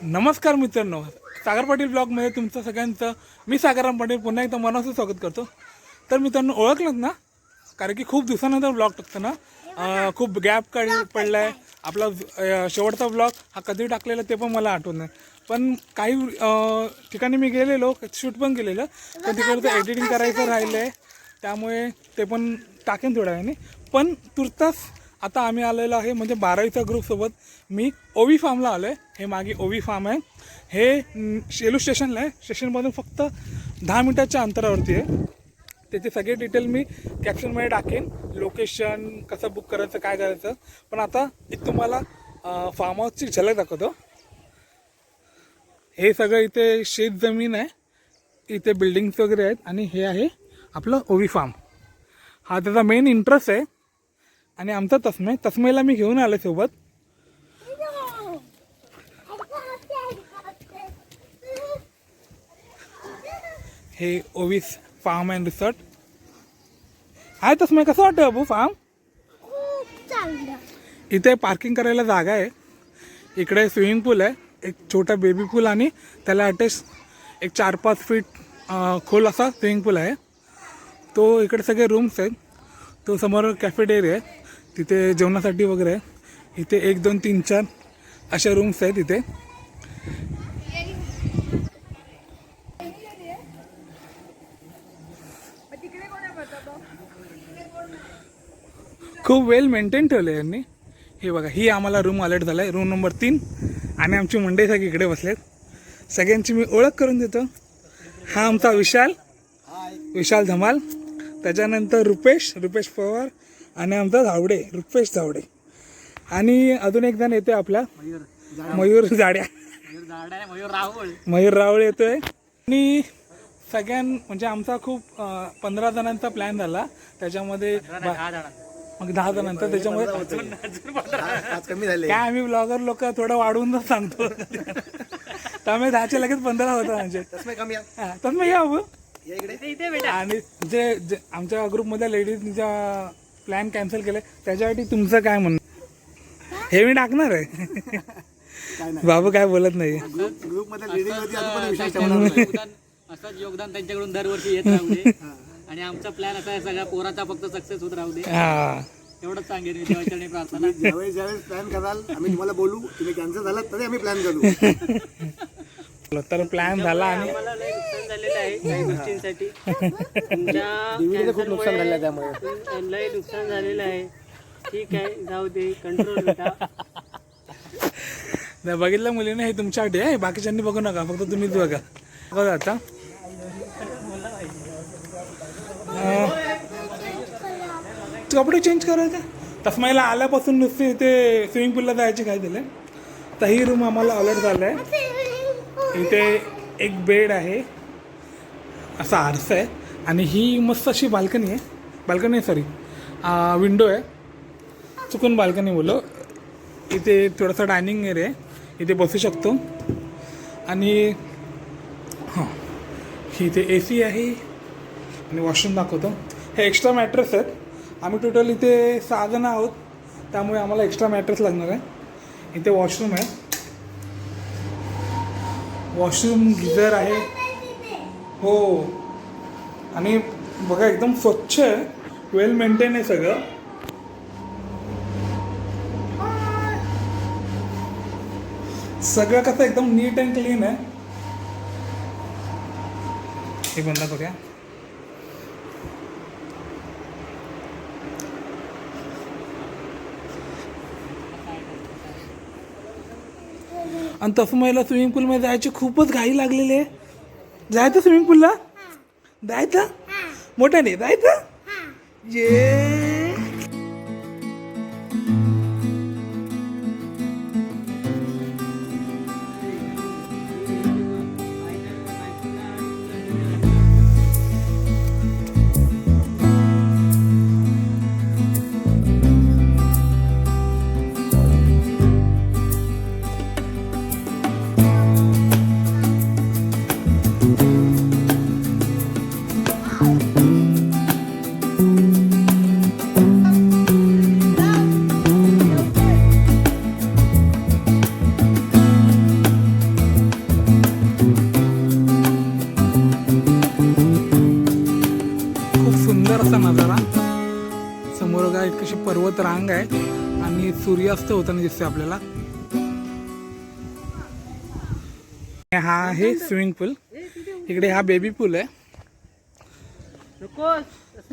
नमस्कार मित्रांनो, सागर पाटील ब्लॉगमध्ये तुमचं सगळ्यांचं मी सागरराम पाटील पुन्हा एकदा मनापासून स्वागत करतो. तर मित्रांनो, ओळखलं ना, कारण की खूप दिवसानंतर ब्लॉग टाकतो ना. खूप गॅप पडला आहे. आपला शेवटचा ब्लॉग हा कधी टाकलेला ते पण मला आठवत नाही. पण काही ठिकाणी मी गेलेलो, शूट पण केलेलं, पण तिकडचं एडिटिंग करायचं राहिलं आहे, त्यामुळे ते पण टाकेन थोड्या वेळाने. पण तुर्तास आता आम्ही आलेलो आहे, म्हणजे 12वीचा ग्रुपसोबत मी ओवी फार्मला आलो आहे. हे मागे ओवी फार्म आहे, हे शेलू स्टेशनला आहे. स्टेशनमधून फक्त 10 मिनिटाच्या अंतरावरती आहे. त्याचे सगळे डिटेल मी कॅप्शनमध्ये टाकेन, लोकेशन कसं बुक करायचं, काय करायचं. पण आता एक तुम्हाला फार्म हाऊसची झलक दाखवतो. हे सगळं इथे शेत जमीन आहे, इथे बिल्डिंग्स वगैरे आहेत, आणि हे आहे आपलं ओवी फार्म. हा त्याचा मेन इंटरेस्ट आहे. आणि आमचा तस्मेला मी घेऊन आलो सोबत. हे ओवीस फार्म अँड रिसॉर्ट आहे. तस्मे कसं वाटतं बाबू फार्म? इथे पार्किंग करायला जागा आहे. इकडे स्विमिंग पूल आहे, एक छोटा बेबी पूल, आणि त्याला अटॅच एक 4-5 फीट खोल असा स्विमिंग पूल आहे. तो इकडे सगळे रूम्स आहेत. तो समोर कॅफेटेरिया आहे, तिथे जेवणासाठी वगैरे आहे. इथे 1, 2, 3, 4 अशा रूम्स आहेत इथे. खूप वेल मेंटेन ठेवलं आहे यांनी. हे बघा, ही आम्हाला रूम अलर्ट झाला आहे, रूम नंबर 3. आणि आमची मंडळी सगळी इकडे बसलेत. सगळ्यांची मी ओळख करून देतो. हा आमचा विशाल धमाल, त्याच्यानंतर रुपेश पवार, आणि आमचा रुपेश धावडे. आणि अजून एक जण येतोय आपला मयूर रावळ येतोय. आणि म्हणजे आमचा खूप 15 जणांचा प्लॅन झाला, त्याच्यामध्ये मग 10 जणांचा. त्याच्यामध्ये कमी झाले काय, आम्ही ब्लॉगर लोक थोडं वाढवून सांगतो. त्यामुळे 10चे लगेच 15 होतं. म्हणजे तसं या बाबू. आणि जे आमच्या ग्रुपमधल्या लेडीजच्या प्लॅन कॅन्सल केले, त्याच्यासाठी तुमचं काय म्हणणं? हे मी टाकणार आहे. बाबू काय बोलत नाही. असंच योगदान त्यांच्याकडून दरवर्षी येत राहू दे. आणि आमचा प्लॅन असा आहे, सगळ्या पोराचा फक्त सक्सेस होत राहू दे, एवढंच सांगेन मी. देवाचरणी प्रार्थना. ज्यावेळेस प्लॅन कराल आम्ही तुम्हाला बोलू, तुम्ही कॅन्सल झाला तरी आम्ही प्लॅन करू. तर प्लॅन झाला. आणि आम्हाला लय नुकसान झालेलं आहे काही गोष्टींसाठी. खूप नुकसान झालं, त्यामुळे लय नुकसान झालेलं आहे. ठीक आहे, जाऊ दे, कंट्रोल बेटा. बघितलं मुलीने, हे तुमच्यासाठी आहे, बाकीच्यांनी बघू नका, फक्त तुम्हीच बघा. बघा आता कपडे चेंज करायचे. तस्माईला आल्यापासून नुसते इथे स्विमिंग पूलला जायचे काय दिले. तर ही रूम आम्हाला अलर्ट झालं आहे. इथे एक बेड आहे, असा आरसा आहे, आणि ही मस्त अशी बाल्कनी सॉरी विंडो आहे, चुकून बाल्कनी बोलो. इथे थोडासा डायनिंग एरिया आहे, इथे बसू शकतो. आणि हां, इथे AC आहे, आणि वॉशरूम दाखवतो. हे एक्स्ट्रा मॅट्रेस आहेत. आम्ही टोटल इथे 6 जण आहोत, त्यामुळे आम्हाला एक्स्ट्रा मॅट्रेस लागणार आहे. इथे वॉशरूम आहे, वॉशरूम गिझर आहे. हो, आणि बघा एकदम स्वच्छ आहे, वेल मेंटेन आहे सगळं. सगळं कसं एकदम नीट अँड क्लीन आहे. हे बंद करूया. आणि तसं मला स्विमिंग पूलमध्ये जायची खूपच घाई लागलेली आहे. जायचं स्विमिंग पूलला? जायचं मोठ्याने जायचं. ये गवत रांग आहे आणि सूर्यास्त होताना दिसतोय आपल्याला. हा आहे स्विमिंग पूल. इकडे हा बेबी पूल आहे.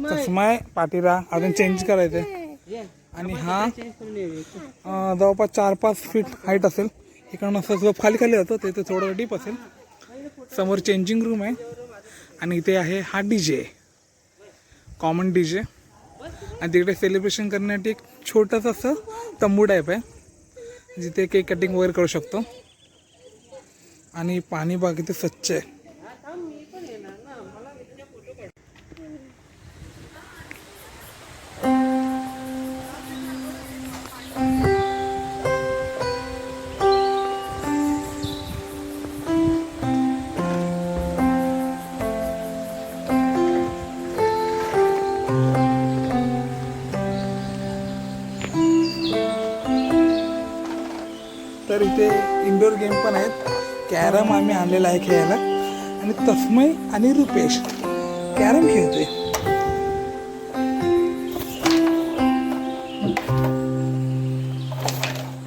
चष्मा आहे पाठीरा अजून चेंज करायचंय. आणि हा जवळपास 4-5 फीट हाईट असेल. इकडनं असं जो खाली खाली जातो ते थोडं डीप असेल. समोर चेंजिंग रूम आहे आणि इथे आहे हा DJ, कॉमन DJ. आणि तिकडे सेलिब्रेशन करण्यासाठी एक छोटंसं असं तंबू टाईप आहे जिथे केक कटिंग वगैरे करू शकतो. आणि पाणी बाकी ते स्वच्छ आहे. तर इथे इंडोर गेम पण आहेत. कॅरम आम्ही आणलेला आहे खेळायला. आणि तस्मय आणि रुपेश कॅरम खेळतोय.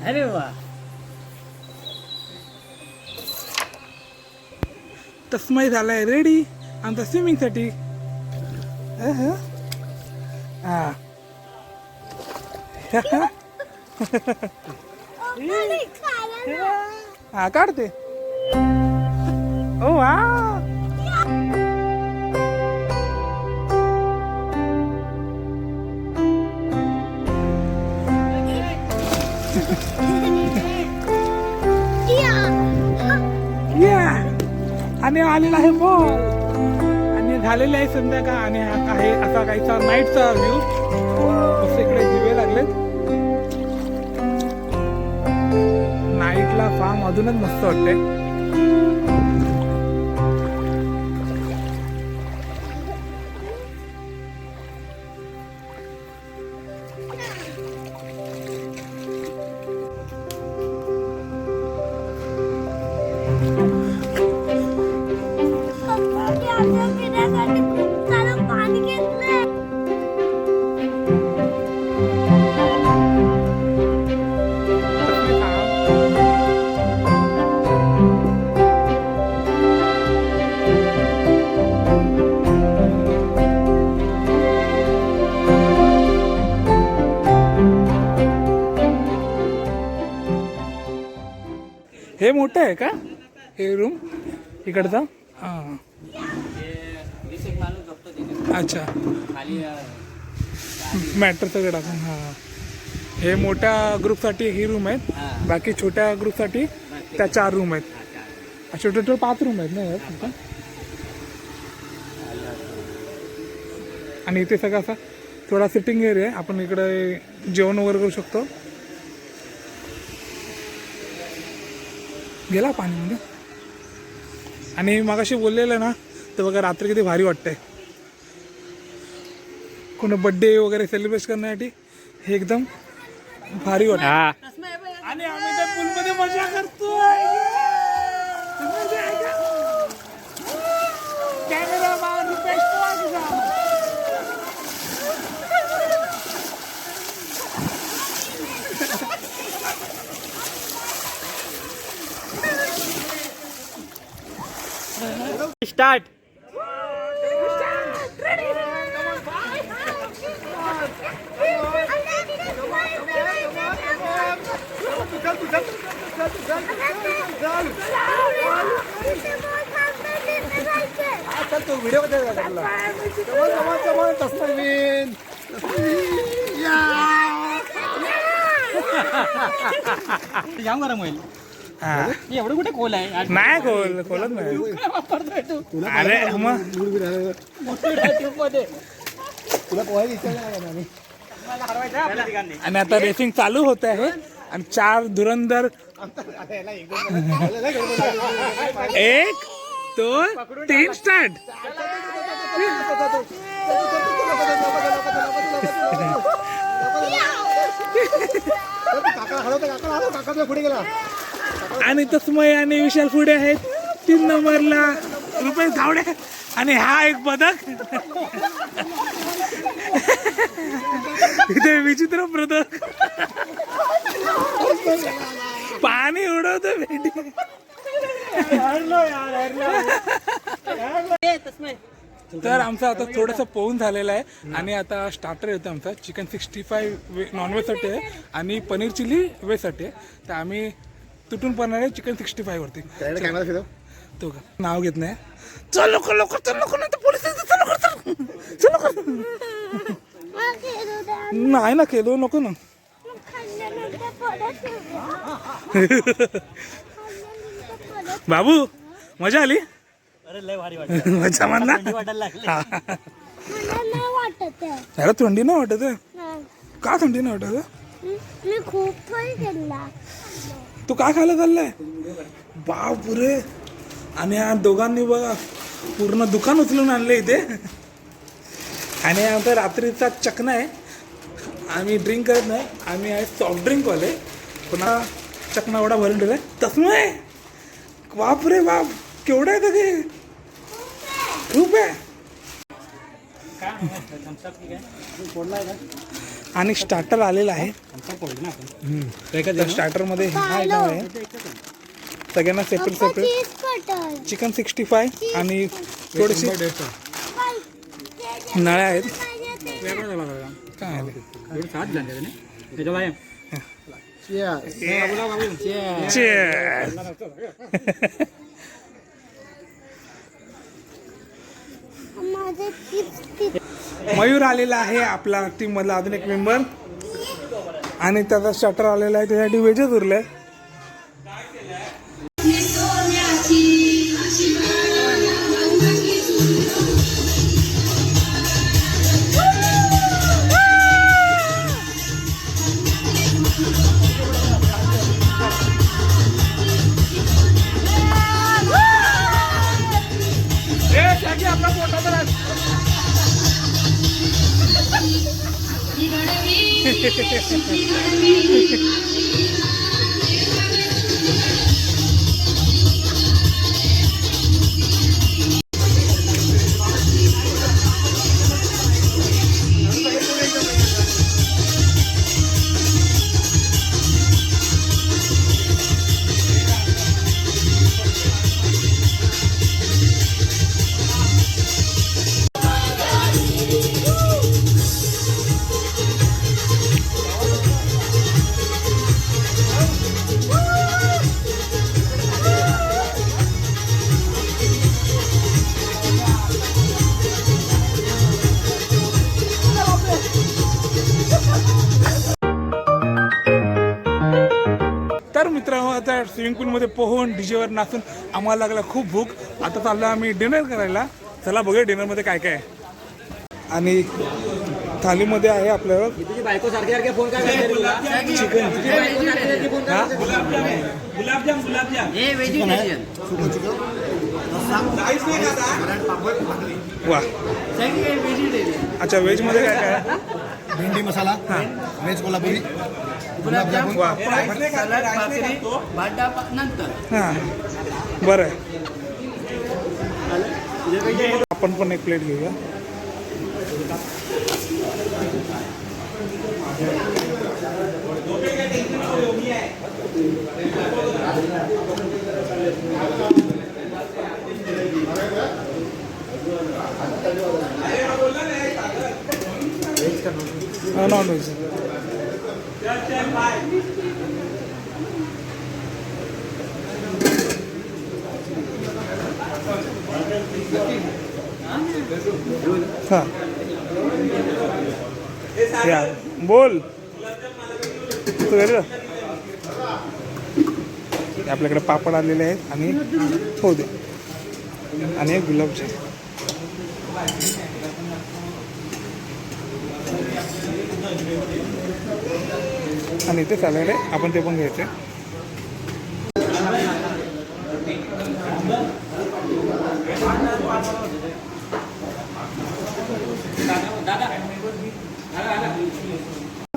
अरे वा. तस्मय झालाय रेडी आमचा स्विमिंग साठी. हा हा काढते. ओ वा. आणि आलेला आहे बॉल आणि झालेला आहे संध्याकाळ. आणि आहे असा काहीचा नाईटचा व्ह्यू. मस्त इकडे दिवे लागलेत. नाईटला फार्म अजूनच मस्त वाटते. हे मोठं आहे का हे रूम इकडचा? हां अच्छा मॅटर सगळं टाकून. हां हे मोठ्या ग्रुपसाठी ही रूम आहेत. बाकी छोट्या ग्रुपसाठी त्या 4 रूम आहेत. असे टोटल 5 रूम आहेत ना यात. आणि इथे सगळं असा थोडा सिटिंग एरिया आहे. आपण इकडे जेवण वगैरे करू शकतो. गेला पाणीमध्ये. आणि मगाशी बोललेलं ना तर बघा रात्री किती भारी वाटतंय. कोण बड्डे वगैरे सेलिब्रेट करण्यासाठी हे एकदम भारी वाटतं. आणि आम्ही त्या पूलमध्ये मजा करतोय. कॅमेरामॅन रुपेश पवार. स्टार्ट. तो व्हिडिओ जाम गरम होईल. एवढं कुठे खोल आहे? नाही खोलत नाही. वापरतोय तू अरे मग तुला पोहायला विचारलं. आणि आता रेसिंग चालू होत आहे. आणि 4 धुरंधर 1 2 3 स्टार्ट. पुढे गेला. आणि तस्मय आणि विशाल पुढे आहेत 3 नंबरला. रुपेश धावडे आणि हा एक बदक. इथे विचित्र प्रदर्शन पाणी उडवतो भेटी. तर आमचं आता थोडंसं पोहून झालेलं आहे आणि आता स्टार्टर येतो आमचा चिकन 65 नॉनव्हेजसाठी आहे आणि पनीर चिली व्हेजसाठी आहे. तर आम्ही तुटून पडणार आहे चिकन 65 वरती. कॅमेरा फिरव. तो का नाव घेत नाही. चल लवकर लवकर चल लवकर नाही तर पोलीस येतील. चल लवकर चल लवकर. नाही ना खेळू नको ना. बाबू मजा आली. अरे लय भारी वाटतं. मजा म्हणला. वाटायला लागली. त्याला थंडी नाही वाटत आहे. का थंडी नाही वाटत आहे? मी खूप फळ केला. तू काय खायला चाललाय? बापरे. आणि या दोघांनी बघा पूर्ण दुकान उचलून आणले इथे. आणि आमचा रात्रीचा चकना आहे. आम्ही ड्रिंक करत नाही, आम्ही आहे सॉफ्ट ड्रिंकवाले. पुन्हा चकना एवढा भरून ठेवलाय. तसमय बाप रे बाप केवढं आहे ते. खूप आहे. आणि स्टार्टर आलेला आहे. स्टार्टर मध्ये हा आयटम आहे. सगळ्यांना सेपरेट सेपरेट चिकन 65 आणि थोडेसे नळ्या आहेत. काय आहे मयूर आलेला आहे आपला टीम मधला अजून एक मेंबर. आणि त्याचा स्टार्टर आलेला आहे. त्यासाठी व्हेजच उरलंय. तर मित्रांनो आता स्विमिंग पूलमध्ये पोहून डीजेवर नाचून आम्हाला लागला खूप भूक. आता चाललो आम्ही डिनर करायला. चला बघूया डिनरमध्ये काय काय आहे. आणि थालीमध्ये आहे आपल्याला तुझी बायको सारखे सारखे फोन काय करते तुला? चिकन. हा हे व्हेजिटेरियन. वा. व्हेजिटेरियन. अच्छा व्हेजमध्ये काय काय आहे? भेंडी मसाला, व्हेज कोल्हापुरी, गुलाबजामुन. वा. सलाड, भाकरी, भाटा नंतर. हां बरं आहे. आपण पण एक प्लेट घेऊया. Non veg. हां या बोल तू घरी जा. आपल्याकडे पापड आलेले आहेत आणि हो दे आणि एक गुलाबजाम. आणि ते सॅलड आहे आपण ते पण घ्यायचे.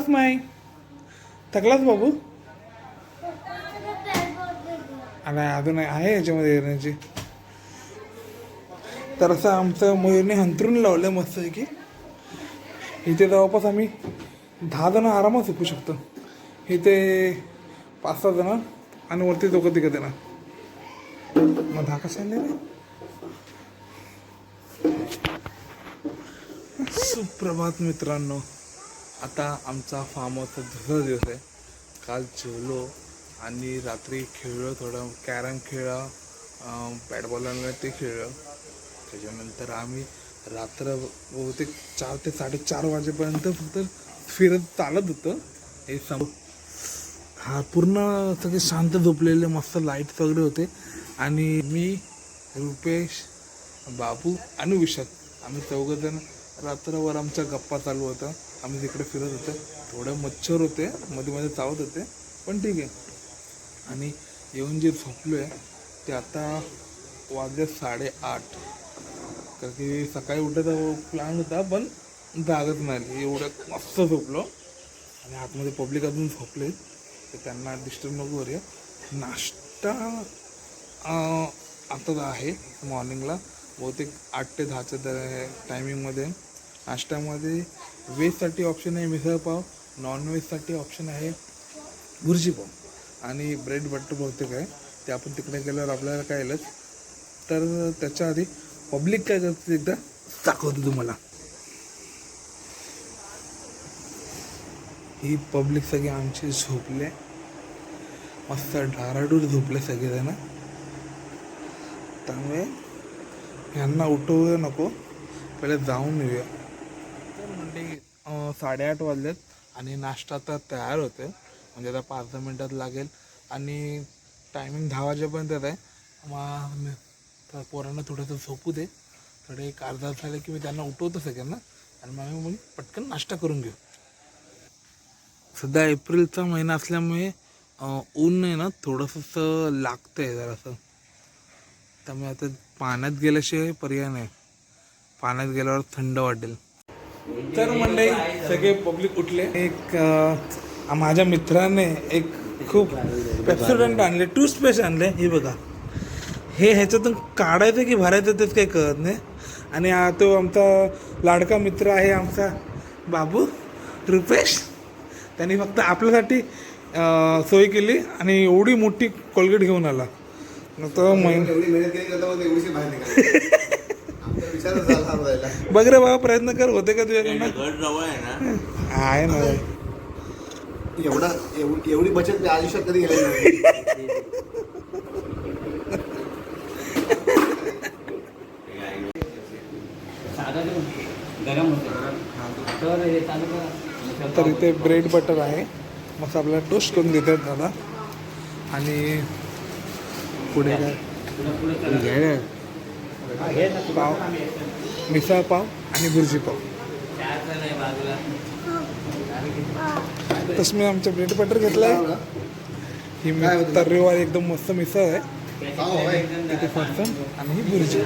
नाही थकलाच बाबू. आणि अजून आहे याच्यामध्ये एनर्जी. तर असं आमचं मयूरने हंतरून लावलं मस्त की. इथे जवळपास आम्ही 10 जण आरामात झोपू शकतो. इथे 5-6 जण आणि वरती 2-3 जण. मग 10 कशा आले रे? सुप्रभात मित्रांनो. आता आमचा फार्म हाऊसचा दुसरा दिवस आहे. काल जेवलो आणि रात्री खेळलो, थोडं कॅरम खेळला, बॅट बॉल आणला ते खेळलं. त्याच्यानंतर आम्ही रात्र बहुतेक 4 ते 4:30 वाजेपर्यंत फक्त फिरत चालत होतं. हे हा पूर्ण सगळे शांत झोपलेले, मस्त लाईट्स वगैरे होते. आणि मी, रुपेश, बाबू आणि विशाल आम्ही 4 जण रात्रभर आमच्या गप्पा चालू होत्या. आम्ही तिकडे फिरत होतो. थोडे मच्छर होते, मध्ये मध्ये चावत होते, पण ठीक आहे. आणि येऊन जे झोपलो आहे ते आता वाजले 8:30. कारण की सकाळी उठायचा प्लॅन होता पण जागत नाही. एवढं मस्त झोपलो. आणि आतमध्ये पब्लिक अजून झोपले तर त्यांना डिस्टर्ब नको करूया. नाश्ता आता आहे मॉर्निंगला बहुतेक 8 ते 10च्या टायमिंगमध्ये. नाश्त्यामध्ये व्हेजसाठी ऑप्शन आहे मिसळपाव, नॉनव्हेजसाठी ऑप्शन आहे भुर्जीपाव आणि ब्रेड बटर बहुतेक आहे. ते आपण तिकडे गेल्यावर आपल्याला कळेलच. तर त्याच्या आधी पब्लिक काय करते एकदा दाखवतो तुम्हाला. ही पब्लिक सगळी आमची झोपले, मस्त ढाराडूर झोपले सगळेजण. त्यामुळे ह्यांना उठवू नको, पहिले जाऊन येऊया. तर म्हणजे 8:30 वाजलेत आणि नाश्ता तर तयार होते. म्हणजे आता 5-10 मिनटात लागेल आणि टायमिंग 10 वाजेपर्यंत आहे. मग तर पोरांना थोडंसं झोपू दे. थोडे एक अर्धा तास झाले की मी त्यांना उठवतो सगळ्यांना आणि मग पटकन नाश्ता करून घेऊ. सध्या एप्रिलचा महिना असल्यामुळे ऊन नाही ना, थोडंसं लागतं आहे जरासं. त्यामुळे आता पाण्यात गेल्याशिवाय पर्याय नाही. पाण्यात गेल्यावर थंड वाटेल. तर मंडळी सगळे पब्लिक उठले. एक माझ्या मित्राने एक खूप पेप्सोडंट आणले, टूथपेस्ट आणले. हे बघा, हे ह्याच्यातून काढायचं की भरायचं तेच काही कळत नाही. आणि तो आमचा लाडका मित्र आहे आमचा बाबू, रुपेश. त्यांनी फक्त आपल्यासाठी सोय केली आणि एवढी मोठी कोलगेट घेऊन आला. तर बघ रे बाबा, प्रयत्न कर, होते का तुझ्याकडनं? आहे ना. एवढी बचत मी आयुष्यात कधी गेली नाही. तर इथे ब्रेड बटर आहे, मस्त आपल्याला टोस्ट करून देतात दादा. आणि पुढे काय पाव, मिसळ पाव आणि भुर्जी पाव. तसं मी आमच्या ब्रेड बटर घेतला आहे. ही तर्रेवाली एकदम मस्त मिसळ आहे इथे फरसन आणि ही bhurji.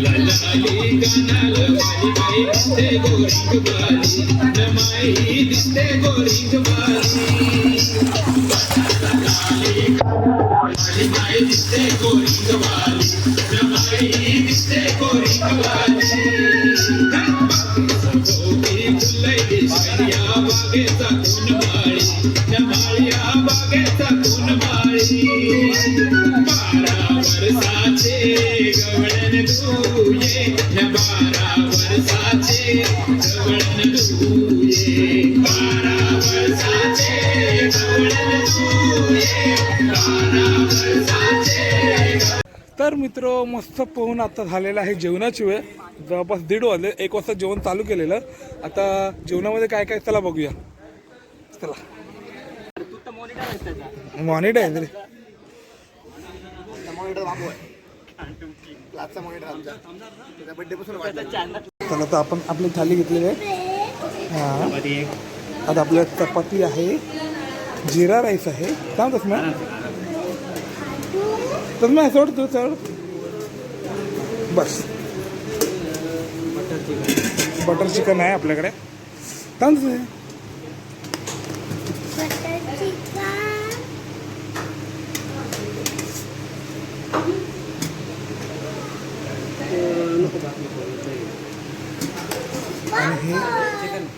La la la la तर मित्र मस्त पोहून आता झालेला आहे जेवणाची वेळ. जवळपास 1:30 वाजले. 1 वाजता जेवण चालू केलेलं. आता जेवणामध्ये काय काय चला बघूया. चला तू तर मॉनिटर आहेस त्याचा. मॉनिटर आहे रे. मॉनिटर बाबू आहे. क्लासचा मॉनिटर आमचा. त्याच्या बड्डे पासून वाटला. चला तर आपण आपली थाली घेतलेली आहे. हां आता आपल्या चपाती आहे, जिरा राईस आहे. सांग तसं तसं सोड तू चढ बस. बटर चिकन आहे आपल्याकडे. सांग तसं बटर चिकन आणि हे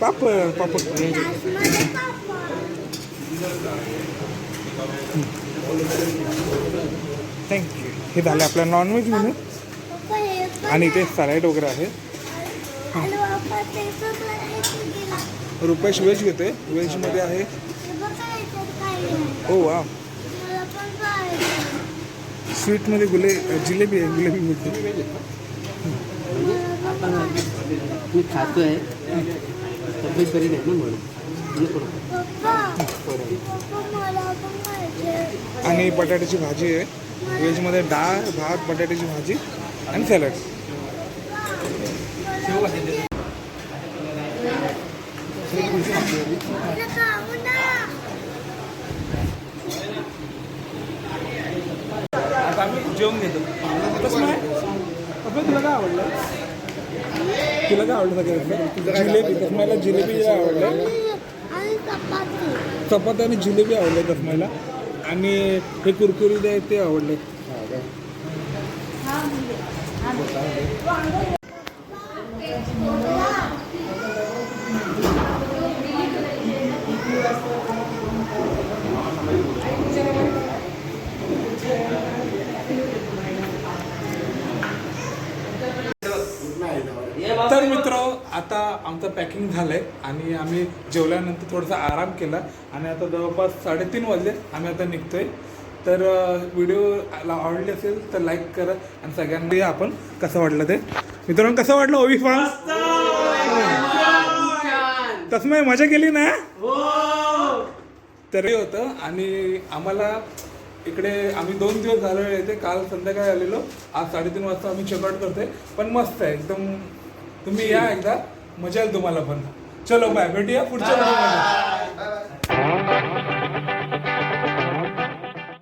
पापड पापड मध्ये पापड थँक्यू. हे झालं आपलं नॉनव्हेज मेनू. पप्पा हे पण आणि ते सॅलड वगैरे आहे. आणि पप्पा ते करायचं गेला. रुपेश व्हेज घेते. व्हेजमध्ये आहे. हे बघा याच्यात काय आहे. ओ वा. मला पण पाहिजे. स्वीटमध्ये जिलेबी आहे. जिलेबी मिळते. मी खातोय तब्येत बरी नाही ना म्हणून. पप्पा पप्पा मला पण पाहिजे. आणि बटाट्याची भाजी आहे. व्हेजमध्ये डाळ भात बटाट्याची भाजी आणि सॅलड. मला खाऊ ना. आता आम्ही जेवण घेतो. कसं नाही कसं तुला काय आवडलं? तुला काय आवडलं सगळ्यात? जिलेबी. कसमायला जिलेबी आवडलं. आणि चपाती. चपाती आणि जिलेबी आवडले कसमायला. आणि हे कुरकुरीत आहे ते आवडले. तर मित्र आता आमचं पॅकिंग झालं आहे आणि आम्ही जेवल्यानंतर थोडासा आराम केला आणि आता जवळपास 3:30 वाजले. आम्ही आता निघतोय. तर व्हिडिओला आवडले असेल तर लाईक करा आणि सगळ्यांनी आपण कसं वाटलं ते. मित्रांनो कसं वाटलं ओवी फॉर्म? तसं मी मजा केली ना. तरी होतं आणि आम्हाला इकडे आम्ही 2 दिवस झालेले येते. काल संध्याकाळी आलेलो. आज 3:30 वाजता आम्ही चेकआउट करतोय. पण मस्त आहे एकदम. तुम्ही या एकदा मजा येईल तुम्हाला पण. चलो बाय. भेटूया पुढच्या व्हिडिओमध्ये.